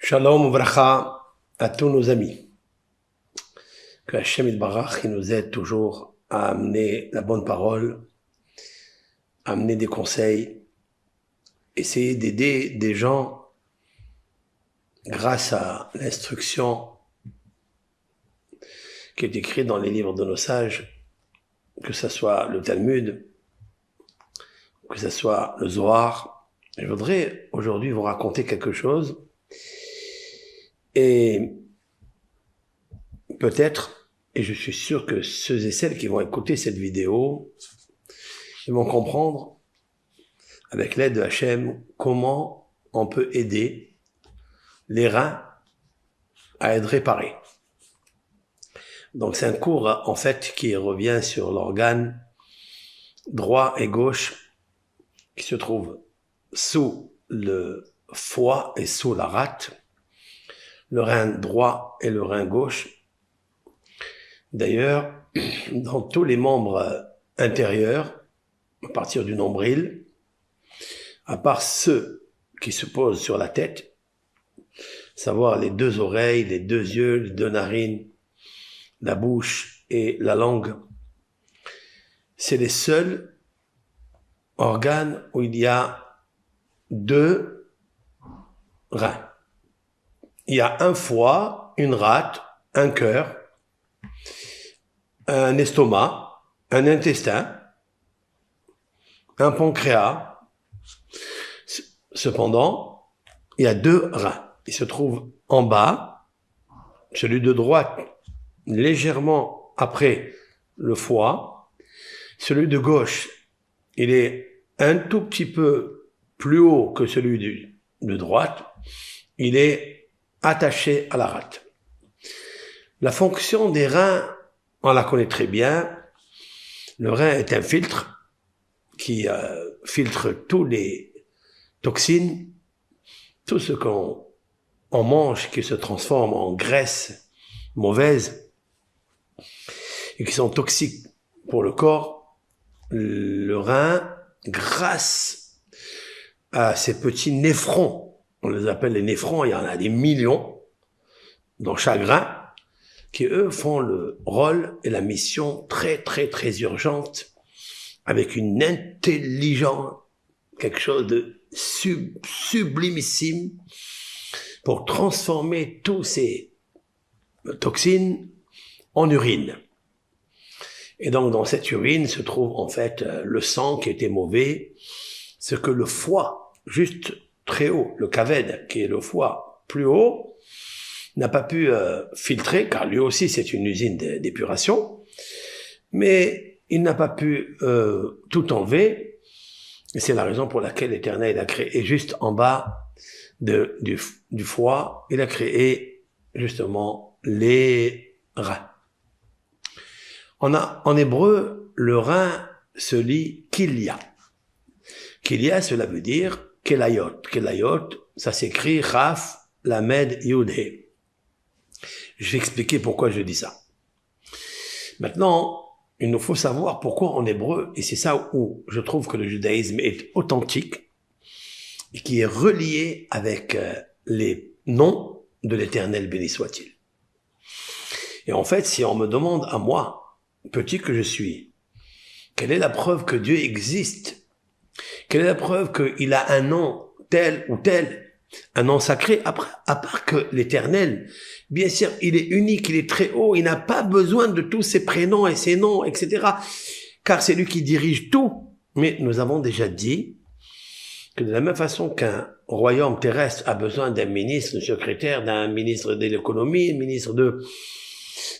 Shalom Vracha à tous nos amis. Que Hashem Yitbarach nous aide toujours à amener la bonne parole, à amener des conseils, essayer d'aider des gens grâce à l'instruction qui est écrite dans les livres de nos sages, que ce soit le Talmud, que ce soit le Zohar. Je voudrais aujourd'hui vous raconter quelque chose. Et peut-être, et je suis sûr que ceux et celles qui vont écouter cette vidéo, ils vont comprendre, avec l'aide de Hachem, comment on peut aider les reins à être réparés. Donc c'est un cours, en fait, qui revient sur l'organe droit et gauche, qui se trouve sous le foie et sous la rate, le rein droit et le rein gauche. D'ailleurs, dans tous les membres intérieurs, à partir du nombril, à part ceux qui se posent sur la tête, savoir les deux oreilles, les deux yeux, les deux narines, la bouche et la langue, c'est les seuls organes où il y a deux reins. Il y a un foie, une rate, un cœur, un estomac, un intestin, un pancréas. Cependant, il y a deux reins. Ils se trouvent en bas, celui de droite légèrement après le foie, celui de gauche, il est un tout petit peu plus haut que celui de droite, il est attaché à la rate. La fonction des reins, on la connaît très bien. Le rein est un filtre qui filtre tous les toxines, tout ce qu'on mange qui se transforme en graisse mauvaise et qui sont toxiques pour le corps. Le rein, grâce à ces petits néphrons, on les appelle les néphrons, il y en a des millions dans chaque rein, qui eux font le rôle et la mission très très très urgente, avec une intelligence, quelque chose de sublimissime, pour transformer tous ces toxines en urine. Et donc dans cette urine se trouve en fait le sang qui était mauvais, ce que le foie, juste très haut, le kaved, qui est le foie plus haut, n'a pas pu filtrer, car lui aussi c'est une usine d'épuration, mais il n'a pas pu tout enlever, et c'est la raison pour laquelle l'Éternel a créé juste en bas du foie, il a créé justement les reins. En hébreu, le rein se lit kilia. Kilia, cela veut dire kelayot. Kelayot, ça s'écrit Chaf, Lamed, Yud, He. Je vais expliquer pourquoi je dis ça. Maintenant, il nous faut savoir pourquoi en hébreu, et c'est ça où je trouve que le judaïsme est authentique, et qui est relié avec les noms de l'Éternel, béni soit-il. Et en fait, si on me demande à moi, petit que je suis, quelle est la preuve que Dieu existe? Quelle est la preuve qu'il a un nom tel ou tel, un nom sacré, à part que l'Éternel, bien sûr, il est unique, il est très haut, il n'a pas besoin de tous ses prénoms et ses noms, etc. Car c'est lui qui dirige tout. Mais nous avons déjà dit que de la même façon qu'un royaume terrestre a besoin d'un ministre, d'un secrétaire, d'un ministre de l'économie, un ministre de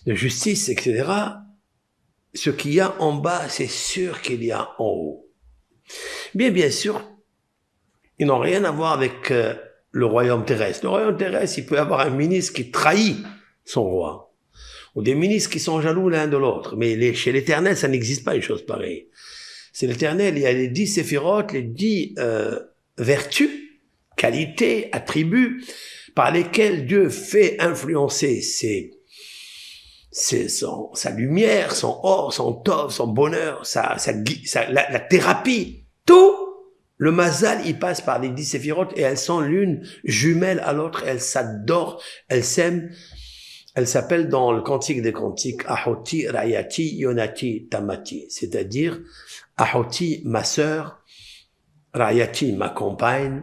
justice, etc., ce qu'il y a en bas, c'est sûr qu'il y a en haut. Bien sûr, ils n'ont rien à voir avec le royaume terrestre. Le royaume terrestre, il peut y avoir un ministre qui trahit son roi, ou des ministres qui sont jaloux l'un de l'autre. Mais chez l'Éternel, ça n'existe pas une chose pareille. C'est l'Éternel, il y a les 10 séphirotes, les 10 vertus, qualités, attributs, par lesquels Dieu fait influencer sa lumière, son or, son tov, son bonheur, la thérapie, tout Le mazal, il passe par les 10 séphirotes et elles sont l'une jumelle à l'autre, elles s'adorent, elles s'aiment. Elles s'appellent dans le Cantique des Cantiques Ahoti, Rayati, Yonati, Tamati. C'est-à-dire, Ahoti, ma sœur, Rayati, ma compagne,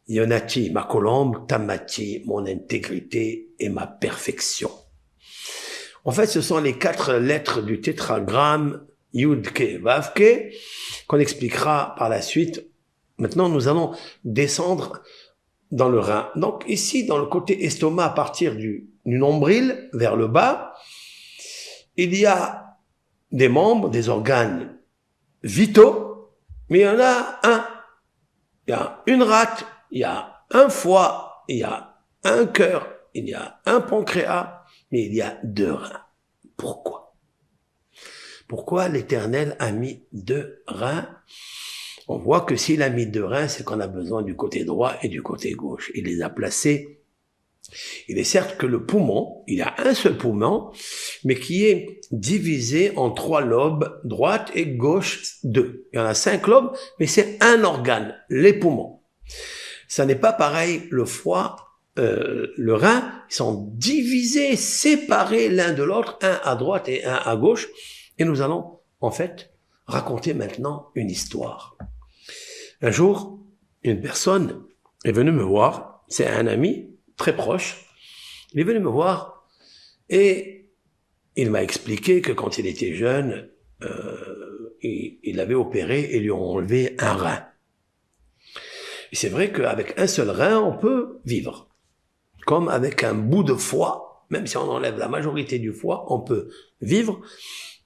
Yonati, ma colombe, Tamati, mon intégrité et ma perfection. En fait, ce sont les 4 lettres du tétragramme Yud-Ke, Vav-Ke, qu'on expliquera par la suite. Maintenant, nous allons descendre dans le rein. Donc, ici, dans le côté estomac, à partir du nombril vers le bas, il y a des membres, des organes vitaux, mais il y en a un. Il y a une rate, il y a un foie, il y a un cœur, il y a un pancréas, mais il y a 2 reins. Pourquoi? Pourquoi l'Éternel a mis 2 reins? On voit que s'il a mis 2 reins, c'est qu'on a besoin du côté droit et du côté gauche. Il les a placés. Il est certes que le poumon, il a un seul poumon, mais qui est divisé en 3 lobes, droite et gauche 2. Il y en a 5 lobes, mais c'est un organe, les poumons. Ça n'est pas pareil, le foie, le rein, ils sont divisés, séparés l'un de l'autre, un à droite et un à gauche. Et nous allons, en fait, raconter maintenant une histoire. Un jour, une personne est venue me voir, c'est un ami très proche, il est venu me voir et il m'a expliqué que quand il était jeune, il avait opéré et lui ont enlevé un rein. Et c'est vrai qu'avec un seul rein, on peut vivre. Comme avec un bout de foie, même si on enlève la majorité du foie, on peut vivre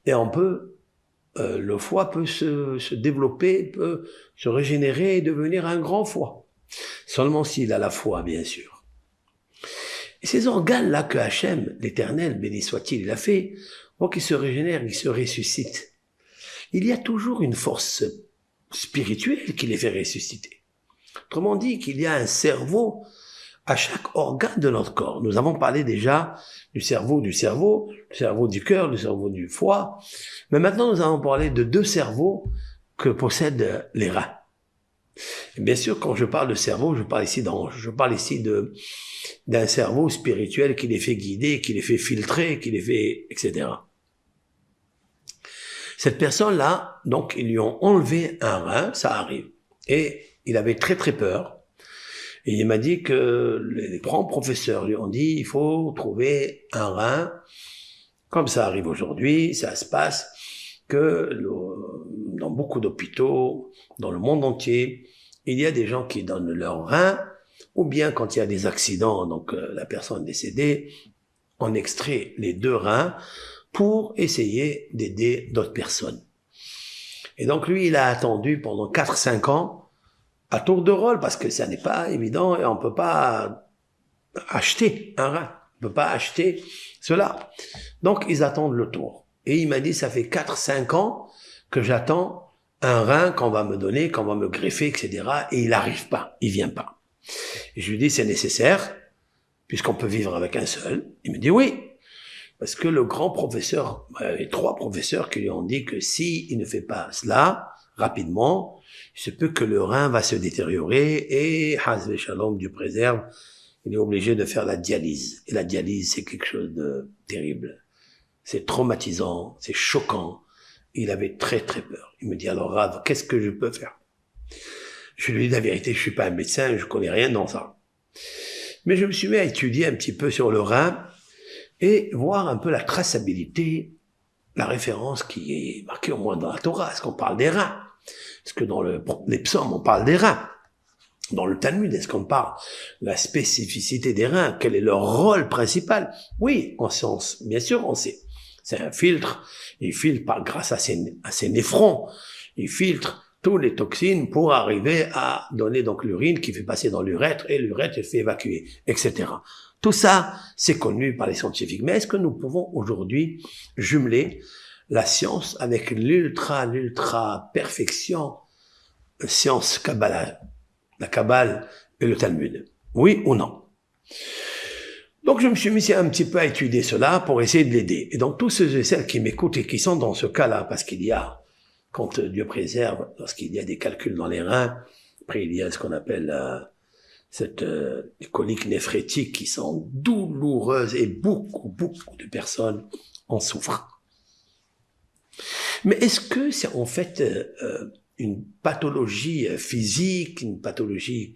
et on peut le foie peut se développer, peut se régénérer et devenir un grand foie. Seulement s'il a la foi, bien sûr. Et ces organes-là que Hachem, l'Éternel, béni soit-il, il a fait, pour qu'ils se régénèrent, qu'ils se ressuscitent. Il y a toujours une force spirituelle qui les fait ressusciter. Autrement dit, qu'il y a un cerveau à chaque organe de notre corps. Nous avons parlé déjà du cerveau du cœur, du cerveau du foie. Mais maintenant, nous allons parler de 2 cerveaux que possèdent les reins. Et bien sûr, quand je parle de cerveau, je parle ici d'un cerveau spirituel qui les fait guider, qui les fait filtrer, qui les fait, etc. Cette personne-là, donc, ils lui ont enlevé un rein, ça arrive. Et il avait très très peur. Et il m'a dit que les grands professeurs lui ont dit, il faut trouver un rein. Comme ça arrive aujourd'hui, ça se passe que dans beaucoup d'hôpitaux, dans le monde entier, il y a des gens qui donnent leur rein, ou bien quand il y a des accidents, donc la personne décédée, on extrait les 2 reins pour essayer d'aider d'autres personnes. Et donc lui, il a attendu pendant 4-5 ans, à tour de rôle, parce que ça n'est pas évident et on peut pas acheter un rein. On peut pas acheter cela. Donc, ils attendent le tour. Et il m'a dit, ça fait 4-5 ans que j'attends un rein qu'on va me donner, qu'on va me greffer, etc. Et il n'arrive pas. Il vient pas. Et je lui dis, c'est nécessaire, puisqu'on peut vivre avec un seul. Il me dit oui. Parce que le grand professeur, les 3 professeurs qui lui ont dit que si il ne fait pas cela, rapidement, il se peut que le rein va se détériorer et, Hazve Shalom, Dieu préserve, il est obligé de faire la dialyse. Et la dialyse, c'est quelque chose de terrible. C'est traumatisant, c'est choquant. Il avait très très peur. Il me dit, alors Rav, qu'est-ce que je peux faire? Je lui dis la vérité, je suis pas un médecin, je connais rien dans ça. Mais je me suis mis à étudier un petit peu sur le rein et voir un peu la traçabilité, la référence qui est marquée au moins dans la Torah. Est-ce qu'on parle des reins? Est-ce que dans les psaumes, on parle des reins? Dans le Talmud, est-ce qu'on parle de la spécificité des reins? Quel est leur rôle principal? Oui, on sait, bien sûr, on sait. C'est un filtre. Il filtre grâce à ses néphrons. Il filtre toutes les toxines pour arriver à donner donc l'urine qui fait passer dans l'urètre et l'urètre fait évacuer, etc. Tout ça, c'est connu par les scientifiques. Mais est-ce que nous pouvons aujourd'hui jumeler la science avec l'ultra perfection science Kabbalah, la Kabbale et le Talmud? Oui ou non? Donc je me suis mis un petit peu à étudier cela pour essayer de l'aider. Et donc tous ceux et celles qui m'écoutent et qui sont dans ce cas-là, parce qu'il y a quand Dieu préserve, lorsqu'il y a des calculs dans les reins, après il y a ce qu'on appelle cette colique néphrétique qui sont douloureuses et beaucoup de personnes en souffrent. Mais est-ce que c'est en fait une pathologie physique, une pathologie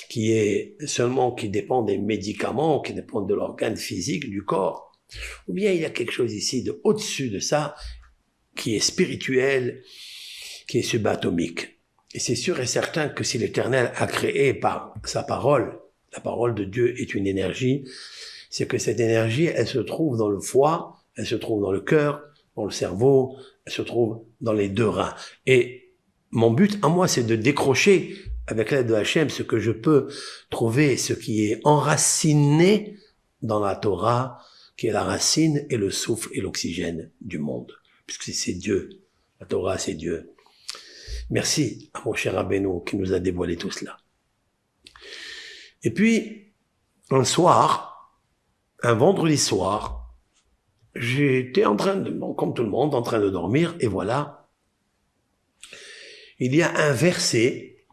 qui dépend des médicaments, qui dépend de l'organe physique du corps, ou bien il y a quelque chose ici de au-dessus de ça, qui est spirituel, qui est subatomique. Et c'est sûr et certain que si l'Éternel a créé par sa parole, la parole de Dieu est une énergie, c'est que cette énergie, elle se trouve dans le foie, elle se trouve dans le cœur, dans le cerveau, elle se trouve dans les deux reins. Et mon but à moi, c'est de décrocher, avec l'aide de Hachem, ce que je peux trouver, ce qui est enraciné dans la Torah, qui est la racine et le souffle et l'oxygène du monde. Puisque c'est Dieu. La Torah, c'est Dieu. Merci à mon cher Rabbeinu qui nous a dévoilé tout cela. Et puis, un soir, un vendredi soir, j'étais comme tout le monde, en train de dormir, et voilà, il y a un verset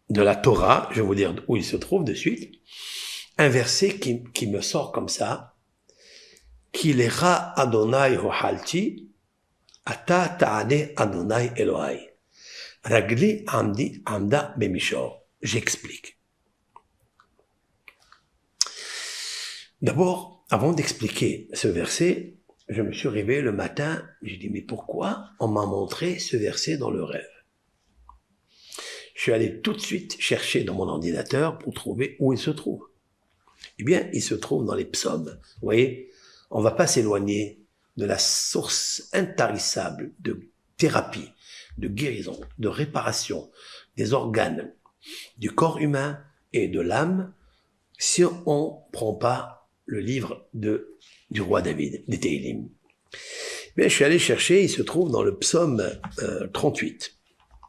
de la Torah, je vais vous dire où il se trouve de suite, un verset qui me sort comme ça, Ki lecha Adonai hohalti, ata ta'ane Adonai Elohai. Ragli amda bemishor. J'explique. D'abord, avant d'expliquer ce verset, je me suis réveillé le matin, j'ai dit, mais pourquoi on m'a montré ce verset dans le rêve? Je suis allé tout de suite chercher dans mon ordinateur pour trouver où il se trouve. Eh bien, il se trouve dans les psaumes. Vous voyez, on va pas s'éloigner de la source intarissable de thérapie, de guérison, de réparation des organes, du corps humain et de l'âme, si on prend pas le livre du roi David, des Télim. Bien, je suis allé chercher, il se trouve dans le psaume 38.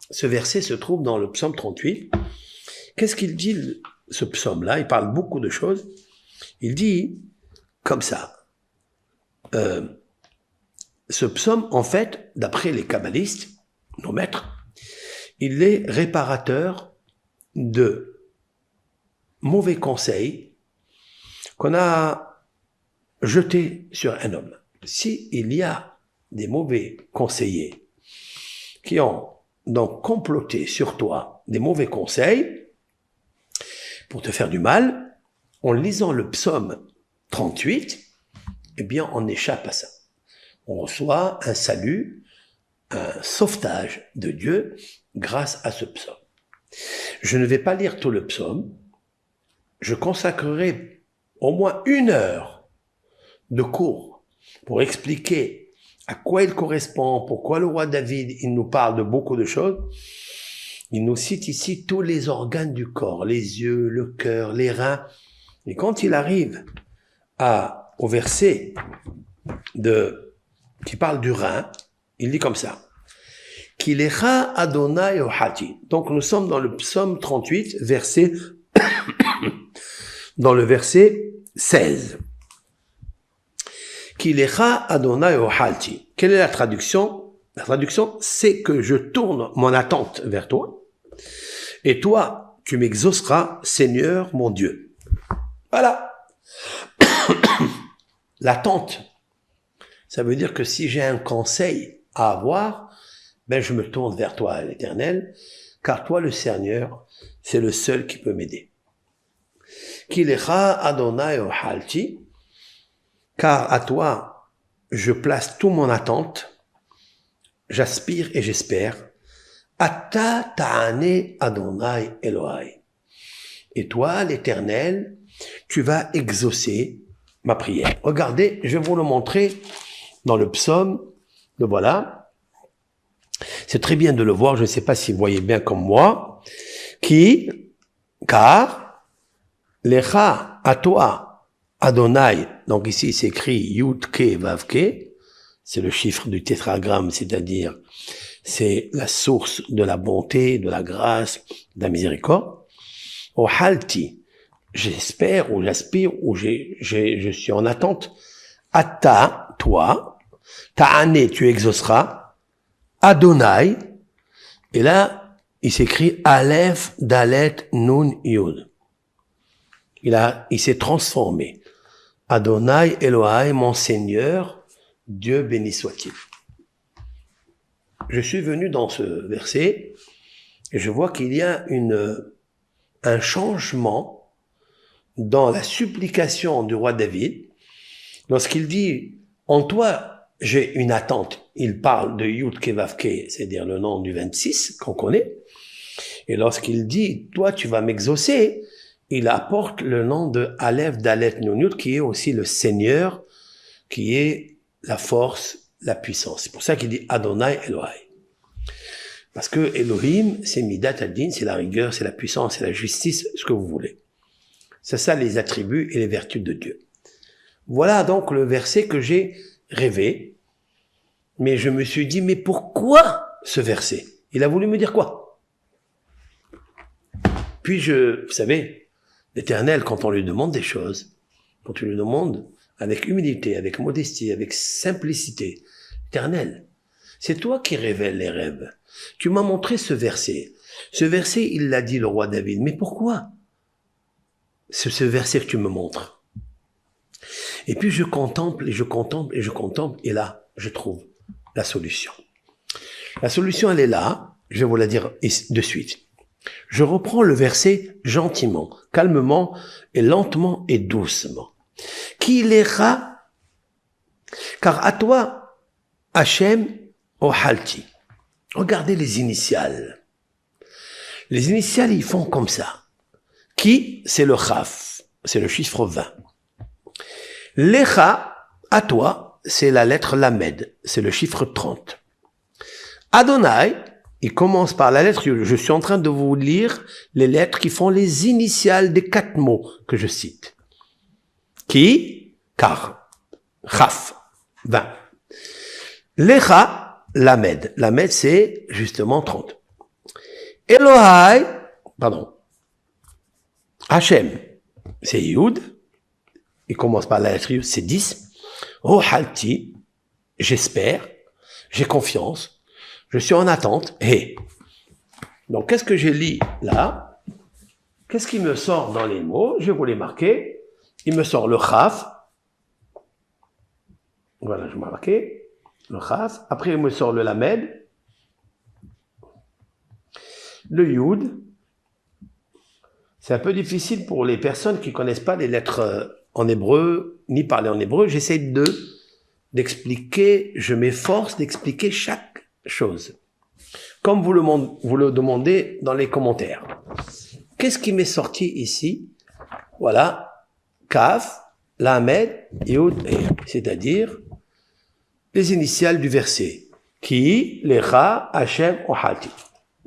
Ce verset se trouve dans le psaume 38. Qu'est-ce qu'il dit, ce psaume-là? Il parle beaucoup de choses. Il dit comme ça. Ce psaume, en fait, d'après les kabbalistes, nos maîtres, il est réparateur de mauvais conseils qu'on a jetés sur un homme. Si il y a des mauvais conseillers qui ont donc comploté sur toi des mauvais conseils pour te faire du mal, en lisant le psaume 38, eh bien, on échappe à ça. On reçoit un salut, un sauvetage de Dieu grâce à ce psaume. Je ne vais pas lire tout le psaume. Je consacrerai au moins 1 heure de cours pour expliquer à quoi il correspond, pourquoi le roi David, il nous parle de beaucoup de choses. Il nous cite ici tous les organes du corps, les yeux, le cœur, les reins. Et quand il arrive au verset qui parle du rein, il dit comme ça. Ki lecha Adonai hohalti. Donc nous sommes dans le psaume 38, dans le verset 16. Ki lecha Adonai hohalti. Quelle est la traduction? La traduction, c'est que je tourne mon attente vers toi, et toi, tu m'exauceras, Seigneur mon Dieu. Voilà. L'attente, ça veut dire que si j'ai un conseil à avoir, ben je me tourne vers toi, l'Éternel, car toi, le Seigneur, c'est le seul qui peut m'aider. Ki lecha Adonai hohalti, car à toi, je place tout mon attente, j'aspire et j'espère. Ata ta'ane Adonai Elohai. Et toi, l'Éternel, tu vas exaucer ma prière. Regardez, je vais vous le montrer dans le psaume. Le voilà. C'est très bien de le voir. Je ne sais pas si vous voyez bien comme moi. Car, lecha, à toi, Adonai. Donc ici, c'est écrit Yud Ke Vav Ke. C'est le chiffre du tétragramme, c'est-à-dire c'est la source de la bonté, de la grâce, de la miséricorde. Au halti, j'espère ou j'aspire ou je suis en attente. Ata, toi, ta'ane, tu exauceras. Adonai, et là, il s'écrit Aleph, Dalet, Nun, Yud. Il s'est transformé. Adonai, Elohai, mon Seigneur, Dieu béni soit-il. Je suis venu dans ce verset, et je vois qu'il y a un changement dans la supplication du roi David, lorsqu'il dit, en toi, j'ai une attente. Il parle de Yud Kevavke, c'est-à-dire le nom du 26 qu'on connaît. Et lorsqu'il dit, toi, tu vas m'exaucer, il apporte le nom de Aleph, Dalet, Nun, Yud, qui est aussi le Seigneur, qui est la force, la puissance. C'est pour ça qu'il dit Adonai Elohai. Parce que Elohim, c'est Midat Adin, c'est la rigueur, c'est la puissance, c'est la justice, ce que vous voulez. C'est ça les attributs et les vertus de Dieu. Voilà donc le verset que j'ai rêvé. Mais je me suis dit, mais pourquoi ce verset? Il a voulu me dire quoi? Puis vous savez, l'Éternel, quand on lui demande des choses, quand on lui demande avec humilité, avec modestie, avec simplicité, Éternel, c'est toi qui révèles les rêves. Tu m'as montré ce verset. Ce verset, il l'a dit le roi David. Mais pourquoi ce verset que tu me montres? Et puis je contemple, et je contemple, et je contemple, et là, je trouve la solution. La solution, elle est là. Je vais vous la dire de suite. Je reprends le verset gentiment, calmement, et lentement et doucement. Qui l'ira, car à toi, Hachem, Ohalti. Regardez les initiales. Les initiales, ils font comme ça. Qui, c'est le Chaf, c'est le chiffre 20. Lecha, à toi, c'est la lettre Lamed, c'est le chiffre 30. Adonai, il commence par la lettre Yud. Je suis en train de vous lire les lettres qui font les initiales des 4 mots que je cite. Qui, car, Chaf, 20. Lecha, Lamed. Lamed, c'est justement 30. Elohai, pardon. Hachem, c'est Yud. Il commence par la lettre Yud, c'est 10. Oh Halti, j'espère, j'ai confiance, je suis en attente. Et donc, qu'est-ce que j'ai lu là? Qu'est-ce qui me sort dans les mots? Je vais vous les marquer. Il me sort le Chaf. Voilà, je m'ai marqué. Le Chaf. Après, il me sort le Lamed. Le Yud. C'est un peu difficile pour les personnes qui connaissent pas les lettres en hébreu, ni parler en hébreu. J'essaie d'expliquer, je m'efforce d'expliquer chaque chose. Comme vous le demandez dans les commentaires. Qu'est-ce qui m'est sorti ici? Voilà. Kaf, Lamed, Yud, c'est-à-dire les initiales du verset. Ki, Lecha, Hachem, Ohalti.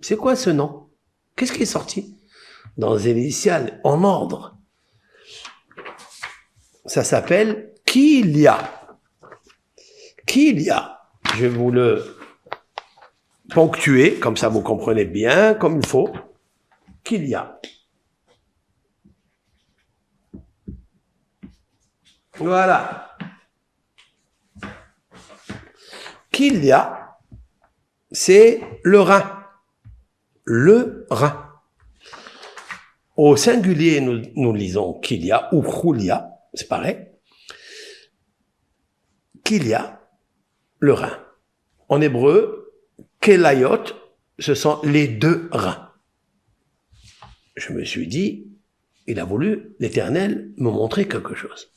C'est quoi ce nom? Qu'est-ce qui est sorti? Dans les initiales, en ordre. Ça s'appelle Kilia. Kilia. Je vais vous le ponctuer, comme ça vous comprenez bien, comme il faut. Kilia. Voilà. Kilia, c'est le rein. Le rein. Au singulier, nous lisons Kilia ou Chulia, c'est pareil. Kilia, le rein. En hébreu, Kelayot, ce sont les 2 reins. Je me suis dit, il a voulu, l'Éternel, me montrer quelque chose.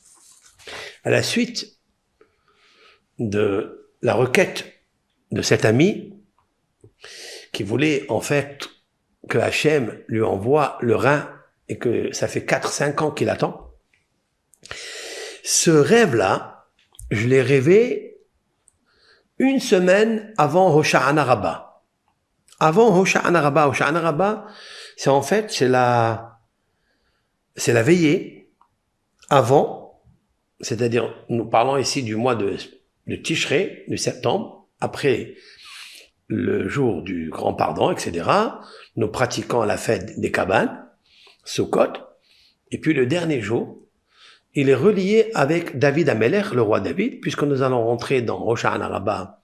À la suite de la requête de cet ami, qui voulait en fait que Hachem lui envoie le rein, et que ça fait 4-5 ans qu'il attend, ce rêve-là, je l'ai rêvé 1 semaine avant Hosha'ana Rabbah. Avant Hosha'ana Rabbah. Hosha'ana Rabbah, c'est en fait, c'est la veillée avant, c'est-à-dire, nous parlons ici du mois de Tishré, de septembre, après le jour du grand pardon, etc. Nous pratiquons la fête des cabanes, Sukkot, et puis le dernier jour, il est relié avec David Amelech, le roi David, puisque nous allons rentrer dans Hosha'ana Rabbah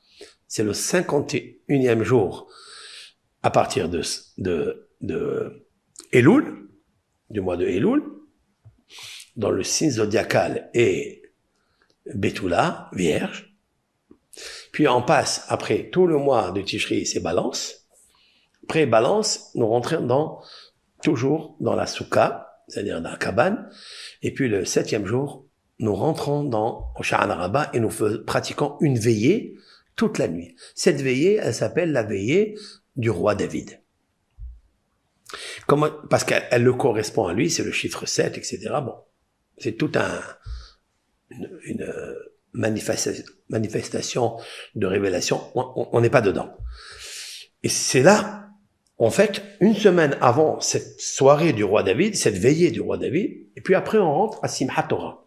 c'est le 51e jour à partir de Elul, du mois de Elul, dans le signe zodiacal est Betula, Vierge. Puis on passe après tout le mois de Tishri, c'est Balance. Après Balance, nous rentrons toujours dans la Souka, c'est-à-dire dans la cabane. Et puis le 7e jour, nous rentrons au Sha'an Araba et nous pratiquons une veillée toute la nuit. Cette veillée, elle s'appelle la veillée du roi David. Parce qu'elle le correspond à lui, c'est le chiffre 7, etc. Bon, c'est tout une manifestation de révélation. On n'est pas dedans. Et c'est là, en fait, une semaine avant cette soirée du roi David, cette veillée du roi David, et puis après on rentre à Simchat Torah.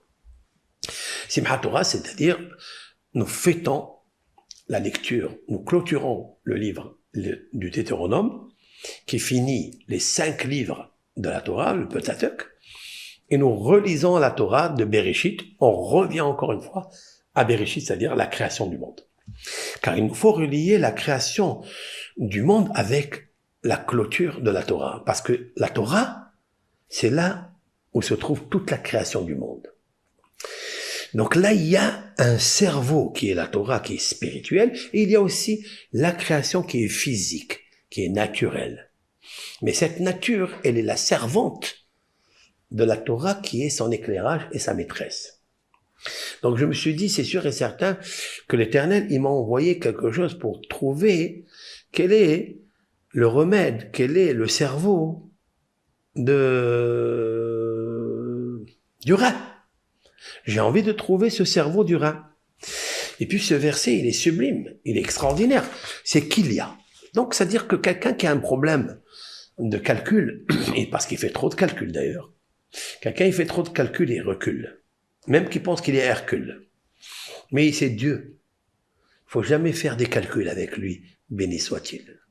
Simchat Torah, c'est-à-dire, nous fêtons la lecture, nous clôturons le livre du Deutéronome, qui finit les 5 livres de la Torah, le Pentateuch, et nous relisons la Torah de Bereshit. On revient encore une fois à Bereshit, c'est-à-dire la création du monde. Car il nous faut relier la création du monde avec la clôture de la Torah. Parce que la Torah, c'est là où se trouve toute la création du monde. Donc là, il y a un cerveau qui est la Torah, qui est spirituel, et il y a aussi la création qui est physique, qui est naturelle. Mais cette nature, elle est la servante de la Torah qui est son éclairage et sa maîtresse. Donc je me suis dit, c'est sûr et certain que l'Éternel, il m'a envoyé quelque chose pour trouver quel est le remède, quel est le cerveau du rein. J'ai envie de trouver ce cerveau du rein. Et puis ce verset, il est sublime, il est extraordinaire. C'est qu'il y a. Donc, c'est-à-dire que quelqu'un qui a un problème de calcul, et parce qu'il fait trop de calculs d'ailleurs, quelqu'un il fait trop de calculs et il recule. Même qu'il pense qu'il est Hercule. Mais c'est Dieu. Il faut jamais faire des calculs avec lui, béni soit-il.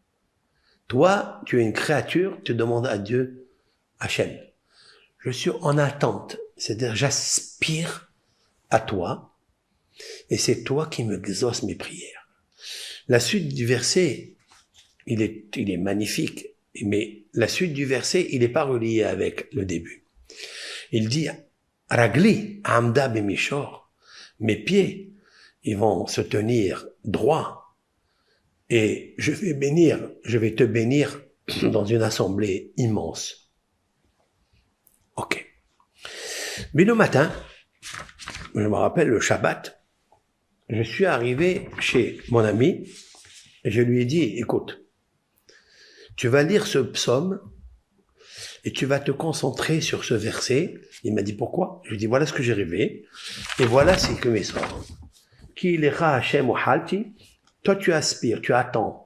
Toi, tu es une créature, tu demandes à Dieu, Hachem, je suis en attente, c'est-à-dire j'aspire à toi, et c'est toi qui me exauces mes prières. La suite du verset, il est magnifique, mais la suite du verset, il n'est pas relié avec le début. Il dit, Ragli, Amda Bemishor, mes pieds, ils vont se tenir droits, et je vais te bénir dans une assemblée immense. Ok. Mais le matin, je me rappelle le Shabbat, je suis arrivé chez mon ami, et je lui ai dit, écoute, tu vas lire ce psaume, et tu vas te concentrer sur ce verset. Il m'a dit pourquoi? Je lui ai dit voilà ce que j'ai rêvé, et voilà ce que mes sorts. Ki lecha Hashem uhalti, toi tu aspires, tu attends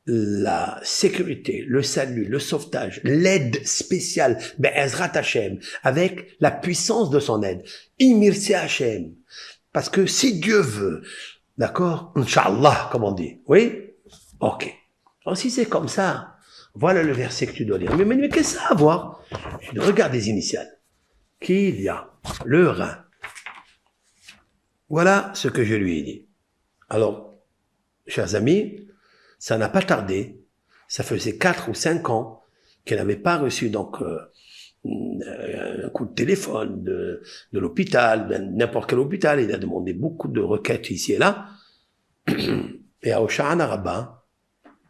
la sécurité, le salut, le sauvetage, l'aide spéciale, be'ezrat Hashem, avec la puissance de son aide. Imirse Hashem. Parce que si Dieu veut, d'accord, Inch'Allah, comme on dit, oui? Ok. Alors si c'est comme ça, voilà le verset que tu dois lire. Mais qu'est-ce que ça a à voir? Je dis, regarde les initiales. Qu'il y a le rein. Voilà ce que je lui ai dit. Alors, chers amis, ça n'a pas tardé. Ça faisait 4 ou 5 ans qu'elle n'avait pas reçu donc un coup de téléphone de l'hôpital, de n'importe quel hôpital. Il a demandé beaucoup de requêtes ici et là. Et à Sha'an Araba,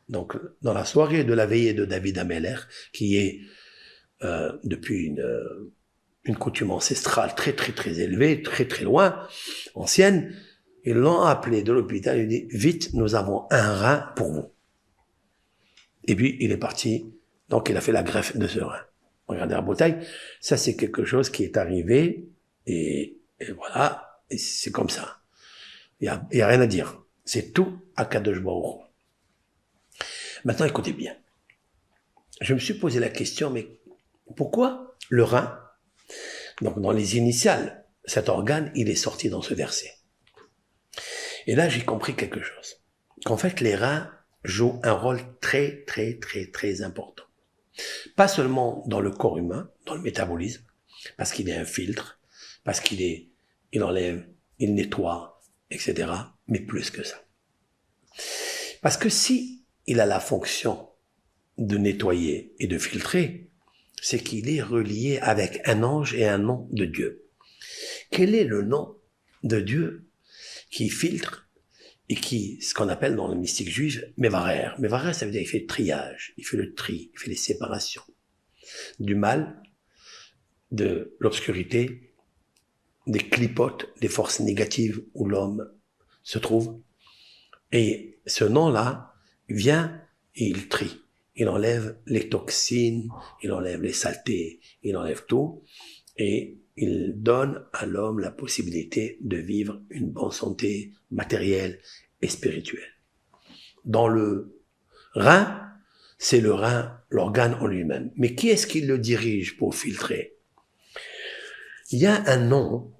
donc dans la soirée de la veillée de David Ameler, qui est depuis une coutume ancestrale très très très élevée, très très loin, ancienne, ils l'ont appelé de l'hôpital, il dit vite, nous avons un rein pour vous. Et puis il est parti, donc il a fait la greffe de ce rein. Regardez la bouteille, ça c'est quelque chose qui est arrivé, et voilà, et c'est comme ça. Il y a rien à dire. C'est tout à Kadosh Baruch Hu. Maintenant, écoutez bien. Je me suis posé la question, mais pourquoi le rein, donc dans les initiales, cet organe, il est sorti dans ce verset. Et là, j'ai compris quelque chose. Qu'en fait, les reins jouent un rôle très, très, très, très important. Pas seulement dans le corps humain, dans le métabolisme, parce qu'il est un filtre, parce il enlève, il nettoie, etc., mais plus que ça. Parce que si il a la fonction de nettoyer et de filtrer, c'est qu'il est relié avec un ange et un nom de Dieu. Quel est le nom de Dieu qui filtre et qui, ce qu'on appelle dans le mystique juif, Mevarer. Mevarer, ça veut dire qu'il fait le triage, il fait le tri, il fait les séparations du mal, de l'obscurité, des clipotes, des forces négatives où l'homme se trouve. Et ce nom-là vient et il trie. Il enlève les toxines, il enlève les saletés, il enlève tout. Et il donne à l'homme la possibilité de vivre une bonne santé matérielle et spirituelle. Dans le rein, c'est le rein, l'organe en lui-même. Mais qui est-ce qui le dirige pour filtrer? Il y a un nom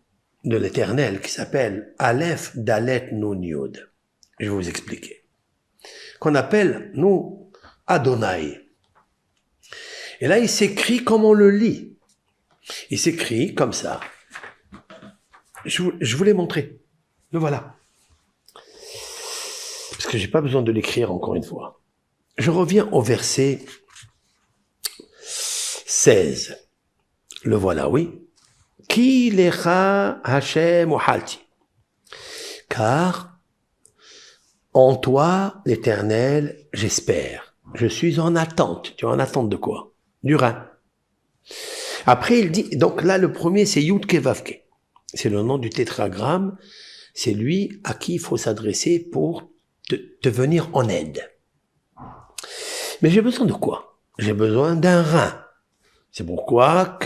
de l'Éternel qui s'appelle Aleph Dalet Nun Yod. Je vais vous expliquer. Qu'on appelle, nous, Adonai. Et là, il s'écrit comme on le lit. Il s'écrit comme ça. Je vous l'ai montré. Le voilà. Parce que j'ai pas besoin de l'écrire encore une fois. Je reviens au verset 16. Le voilà, oui. Ki lecha Hashem uhalti. Car en toi, l'Éternel, j'espère. Je suis en attente. Tu es en attente de quoi? Du rein. Après, il dit, donc là, le premier, c'est Yud-Ke Vav-Ke. C'est le nom du tétragramme. C'est lui à qui il faut s'adresser pour te venir en aide. Mais j'ai besoin de quoi? J'ai besoin d'un rein. C'est pourquoi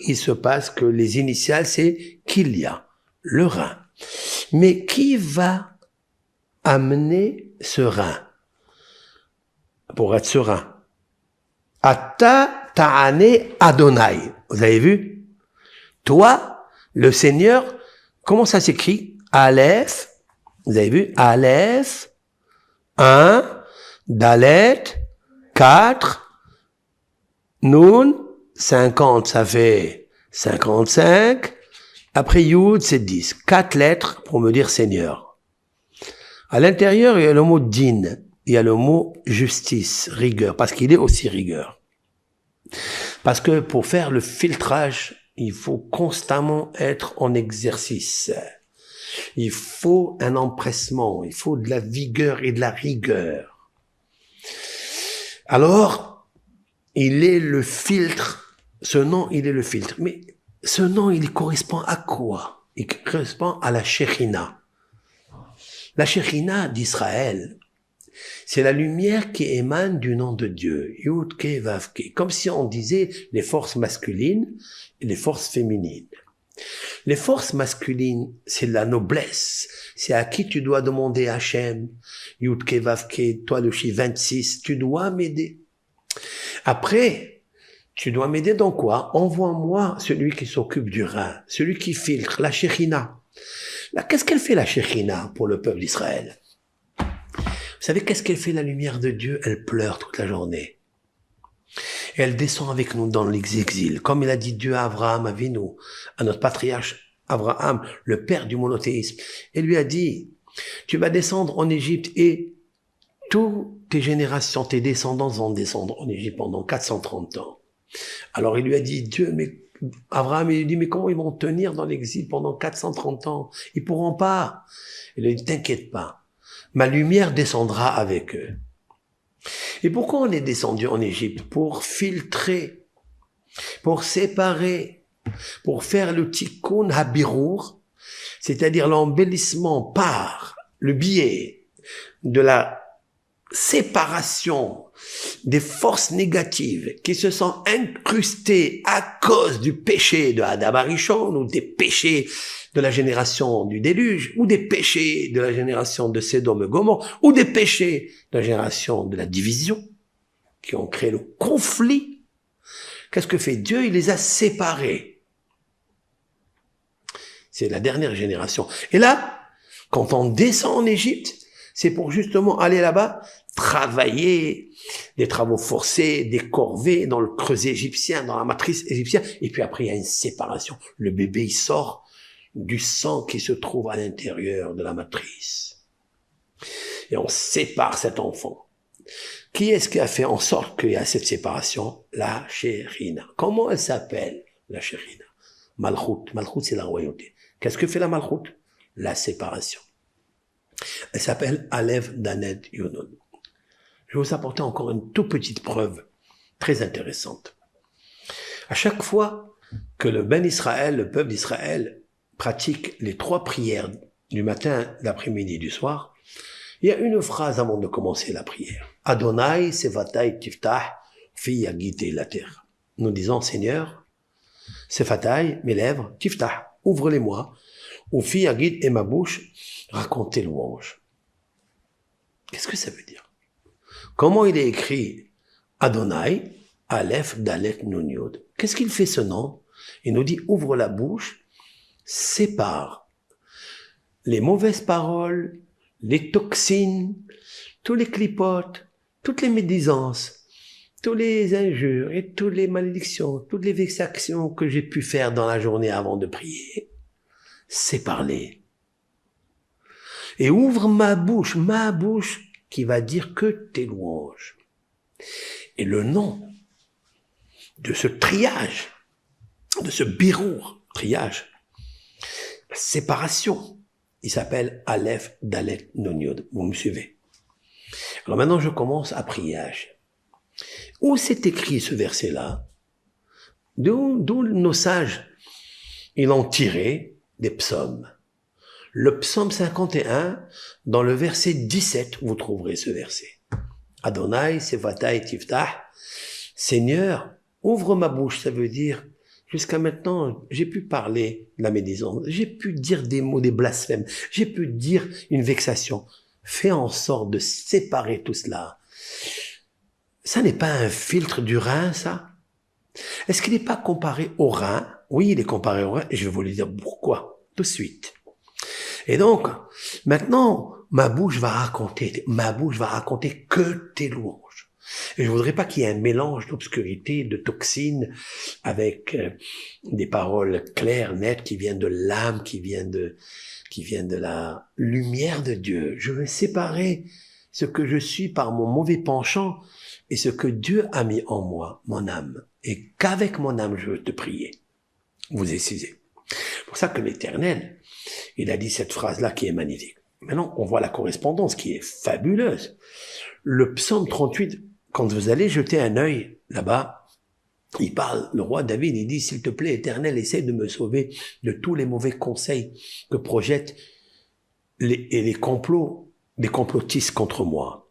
il se passe que les initiales, c'est Kilia, le rein. Mais qui va amener ce rein pour être serein? Ata Ta'ane Adonai. Vous avez vu? Toi, le Seigneur, comment ça s'écrit? Aleph, vous avez vu? Aleph, 1, Dalet, 4, Nun, 50, ça fait 55. Après Yud, c'est 10. 4 lettres pour me dire Seigneur. À l'intérieur, il y a le mot din. Il y a le mot justice, rigueur, parce qu'il est aussi rigueur. Parce que pour faire le filtrage, il faut constamment être en exercice. Il faut un empressement, il faut de la vigueur et de la rigueur. Alors, il est le filtre. Ce nom, il est le filtre. Mais ce nom, il correspond à quoi? Il correspond à la Shekhinah. La Shekhinah d'Israël, c'est la lumière qui émane du nom de Dieu. Yud-Ke Vav-Ke. Comme si on disait les forces masculines et les forces féminines. Les forces masculines, c'est la noblesse. C'est à qui tu dois demander Hachem. Yud-Ke Vav-Ke, toi le chiffre 26, tu dois m'aider. Après, tu dois m'aider dans quoi? Envoie-moi celui qui s'occupe du rein, celui qui filtre, la Shekhinah. Là, qu'est-ce qu'elle fait la Shekhinah pour le peuple d'Israël? Vous savez qu'est-ce qu'elle fait la lumière de Dieu? Elle pleure toute la journée. Et elle descend avec nous dans l'exil. Comme il a dit Dieu à Abraham, à notre patriarche Abraham, le père du monothéisme. Il lui a dit, tu vas descendre en Égypte et toutes tes générations, tes descendants vont descendre en Égypte pendant 430 ans. Alors il lui a dit, Abraham, il lui dit, mais comment ils vont tenir dans l'exil pendant 430 ans? Ils pourront pas. Il lui a dit, t'inquiète pas. Ma lumière descendra avec eux. Et pourquoi on est descendu en Égypte? Pour filtrer, pour séparer, pour faire le tikkun habirour, c'est-à-dire l'embellissement par le biais de la séparation des forces négatives qui se sont incrustées à cause du péché de Adam Arishon ou des péchés de la génération du déluge, ou des péchés de la génération de Sodome et Gomorrhe, ou des péchés de la génération de la division, qui ont créé le conflit. Qu'est-ce que fait Dieu? Il les a séparés. C'est la dernière génération. Et là, quand on descend en Égypte, c'est pour justement aller là-bas, travailler, des travaux forcés, des corvées dans le creuset égyptien, dans la matrice égyptienne, et puis après il y a une séparation. Le bébé, il sort du sang qui se trouve à l'intérieur de la matrice. et on sépare cet enfant. Qui est-ce qui a fait en sorte qu'il y a cette séparation? La Shérina. Comment elle s'appelle, la Shérina? Malchut. Malchut, c'est la royauté. Qu'est-ce que fait la Malchut? La séparation. Elle s'appelle Aleph Dalet Yonun. Je vais vous apporter encore une toute petite preuve très intéressante. À chaque fois que le Ben Israël, le peuple d'Israël, pratique les 3 prières du matin, l'après-midi et du soir, il y a une phrase avant de commencer la prière. Adonai sevatai tiftah fi yagite la terre. Nous disons, Seigneur, sevatai, mes lèvres, tiftah, ouvre-les-moi, ou fi yagit et ma bouche, raconte tes louanges. Qu'est-ce que ça veut dire? Comment il est écrit Adonai, Aleph, Dalet, Nun, Yod? Qu'est-ce qu'il fait ce nom? Il nous dit, ouvre la bouche, sépare les mauvaises paroles, les toxines, tous les clipotes, toutes les médisances, tous les injures et toutes les malédictions, toutes les vexations que j'ai pu faire dans la journée avant de prier. Sépare-les. Et ouvre ma bouche qui va dire que tes louanges. Et le nom de ce triage, de ce birour, triage, séparation, il s'appelle Aleph, Dalet, Nun, Yod. Vous me suivez? Alors maintenant, je commence à prier. Où s'est écrit ce verset-là? D'où nos sages, ils ont tiré des psaumes. Le psaume 51, dans le verset 17, vous trouverez ce verset. Adonai, sevatai, tiftah. Seigneur, ouvre ma bouche, ça veut dire, jusqu'à maintenant, j'ai pu parler de la médisance, j'ai pu dire des mots, des blasphèmes, j'ai pu dire une vexation. Fais en sorte de séparer tout cela. Ça n'est pas un filtre du rein, ça? Est-ce qu'il n'est pas comparé au rein? Oui, il est comparé au rein, et je vais vous le dire pourquoi, tout de suite. Et donc, maintenant, ma bouche va raconter que tes louanges. Et je voudrais pas qu'il y ait un mélange d'obscurité, de toxines, avec des paroles claires, nettes, qui viennent de l'âme, qui viennent de la lumière de Dieu. Je veux séparer ce que je suis par mon mauvais penchant et ce que Dieu a mis en moi, mon âme. Et qu'avec mon âme, je veux te prier. Vous excusez. C'est pour ça que l'Éternel, il a dit cette phrase-là qui est magnifique. Maintenant, on voit la correspondance qui est fabuleuse. Le psaume 38, quand vous allez jeter un œil là-bas, il parle, le roi David, il dit, s'il te plaît, Éternel, essaie de me sauver de tous les mauvais conseils que projettent les complots, des complotistes contre moi.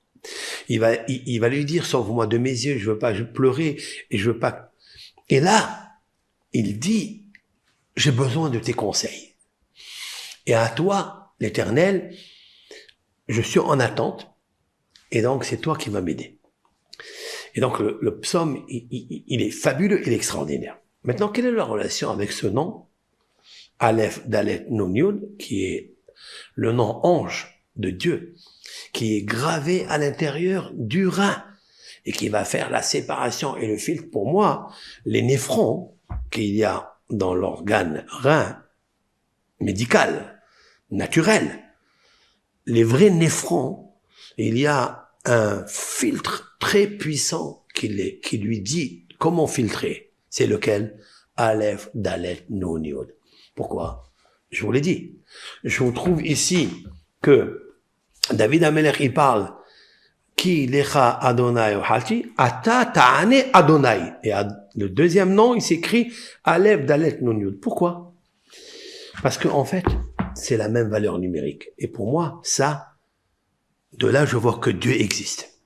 Il va lui dire, sauve-moi de mes yeux, je veux pas pleurer, et je veux pas. Et là, il dit, j'ai besoin de tes conseils. Et à toi, l'Éternel, je suis en attente, et donc c'est toi qui vas m'aider. Et donc le psaume, il est fabuleux, il est extraordinaire. Maintenant, quelle est la relation avec ce nom, Aleph, Dalet, Nun, Yod, qui est le nom ange de Dieu, qui est gravé à l'intérieur du rein, et qui va faire la séparation et le filtre pour moi, les néphrons qu'il y a dans l'organe rein médical, naturel, les vrais néphrons, il y a un filtre très puissant qui lui dit comment filtrer. C'est lequel? Aleph, Dalet, Nun, Yod. Pourquoi? Je vous l'ai dit. Je vous trouve ici que David Amelech, il parle Ki lecha Adonai ohalti, ata ta'ane Adonai. Et le deuxième nom, il s'écrit Aleph, Dalet, Nun, Yod. Pourquoi? Parce que en fait, c'est la même valeur numérique. Et pour moi, ça, de là, je vois que Dieu existe.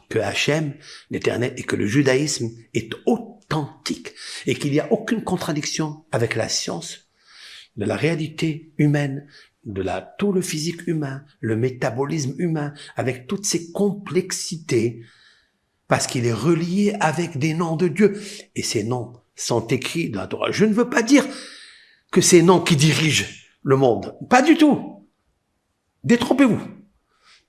Que Hachem, l'Éternel, et que le judaïsme est authentique. Et qu'il n'y a aucune contradiction avec la science de la réalité humaine, tout le physique humain, le métabolisme humain, avec toutes ces complexités, parce qu'il est relié avec des noms de Dieu. Et ces noms sont écrits dans la Torah. Je ne veux pas dire que ces noms qui dirigent le monde. Pas du tout. Détrompez-vous.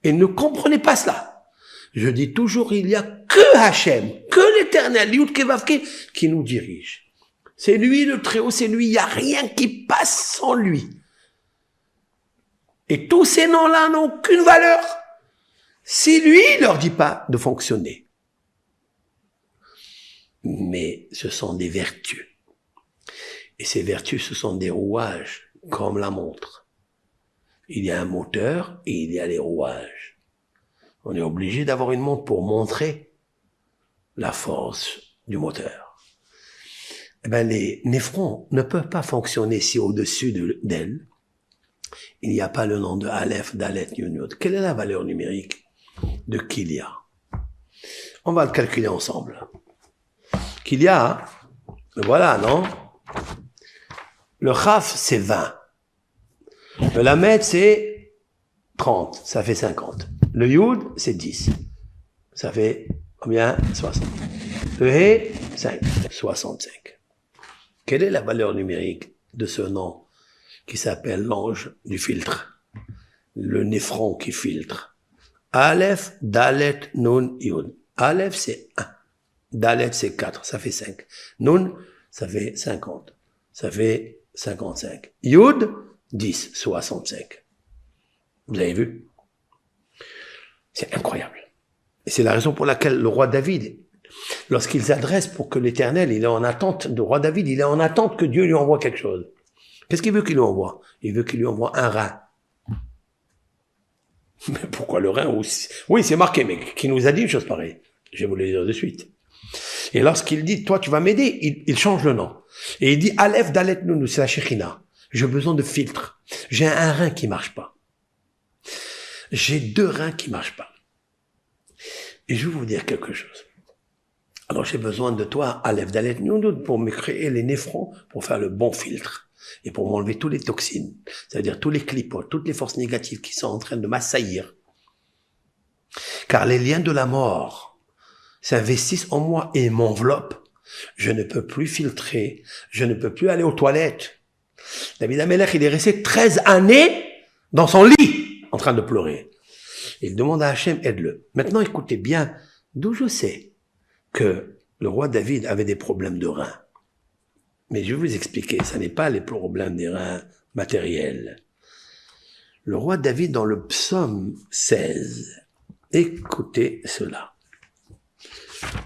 Et ne comprenez pas cela. Je dis toujours, il n'y a que Hachem, que l'Éternel, Yud Kevavke, qui nous dirige. C'est lui le Très-Haut, c'est lui, il n'y a rien qui passe sans lui. Et tous ces noms-là n'ont aucune valeur si lui ne leur dit pas de fonctionner. Mais ce sont des vertus. Et ces vertus, ce sont des rouages, comme la montre. Il y a un moteur et il y a les rouages. On est obligé d'avoir une montre pour montrer la force du moteur. Eh ben, les néphrons ne peuvent pas fonctionner si au-dessus d'elles, il n'y a pas le nom de Aleph, Dalet, Yud, Yod. Quelle est la valeur numérique de Kilia? On va le calculer ensemble. Kilia, voilà, non? Le Chaf, c'est 20. Le Lamed, c'est 30. Ça fait 50. Le Yud, c'est 10. Ça fait combien? 60. Le He, 5. 65. Quelle est la valeur numérique de ce nom qui s'appelle l'ange du filtre? Le néphron qui filtre. Aleph, Dalet, Nun, Yud. Aleph, c'est 1. Dalet, c'est 4. Ça fait 5. Nun, ça fait 50. Ça fait 55. Yud, 10. 65. Vous avez vu? C'est incroyable. Et c'est la raison pour laquelle le roi David, lorsqu'il s'adresse pour que l'Éternel, il est en attente, le roi David, il est en attente que Dieu lui envoie quelque chose. Qu'est-ce qu'il veut qu'il lui envoie? Il veut qu'il lui envoie un rein. Mais pourquoi le rein aussi? Oui, c'est marqué, mais qui nous a dit une chose pareille? Je vais vous le dire de suite. Et lorsqu'il dit, toi, tu vas m'aider, il change le nom. Et il dit, Aleph, Dalet, Nounou, c'est la Shekhina. J'ai besoin de filtre. J'ai un rein qui marche pas. J'ai 2 reins qui marchent pas. Et je vais vous dire quelque chose. Alors j'ai besoin de toi, Aleph, Dalet, Nounou, pour me créer les néphrons, pour faire le bon filtre. Et pour m'enlever toutes les toxines. C'est-à-dire tous les clipotes, toutes les forces négatives qui sont en train de m'assaillir. Car les liens de la mort s'investissent en moi et m'enveloppent. Je ne peux plus filtrer. Je ne peux plus aller aux toilettes. David Amelech, il est resté 13 années dans son lit, en train de pleurer. Il demande à Hachem, aide-le. Maintenant, écoutez bien, d'où je sais que le roi David avait des problèmes de reins. Mais je vais vous expliquer, ce n'est pas les problèmes des reins matériels. Le roi David, dans le psaume 16, écoutez cela.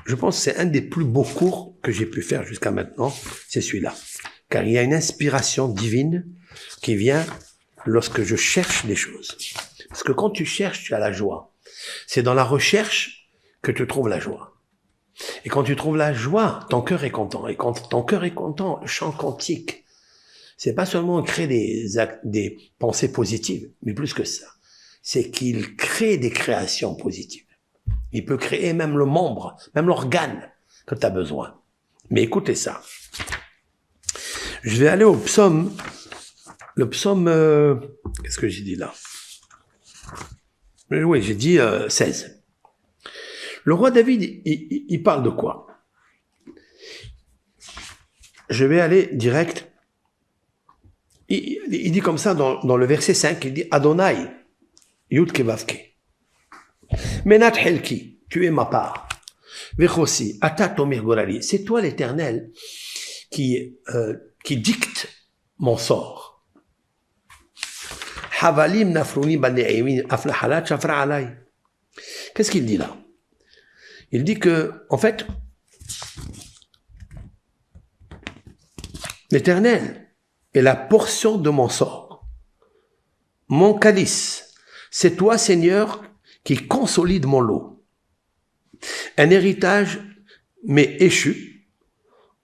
Je pense que c'est un des plus beaux cours que j'ai pu faire jusqu'à maintenant, c'est celui-là. Car il y a une inspiration divine qui vient lorsque je cherche des choses. Parce que quand tu cherches, tu as la joie. C'est dans la recherche que tu trouves la joie. Et quand tu trouves la joie, ton cœur est content. Et quand ton cœur est content, le chant cantique, c'est pas seulement créer des pensées positives, mais plus que ça. C'est qu'il crée des créations positives. Il peut créer même le membre, même l'organe que tu as besoin. Mais écoutez ça. Je vais aller au psaume. Le psaume, qu'est-ce que j'ai dit là? Oui, j'ai dit 16. Le roi David, il parle de quoi? Je vais aller direct. Il dit comme ça dans le verset 5, il dit Adonai, Yud Kevavke. Menat Helki, tu es ma part. Vechosi, Ata Tomir Gorali. C'est toi l'Éternel qui dicte mon sort. Havalim nafruni bane'imin aflahalat shafra alay. Qu'est-ce qu'il dit là? Il dit que, en fait, l'Éternel est la portion de mon sort. Mon calice, c'est toi, Seigneur, qui consolide mon lot. Un héritage m'est échu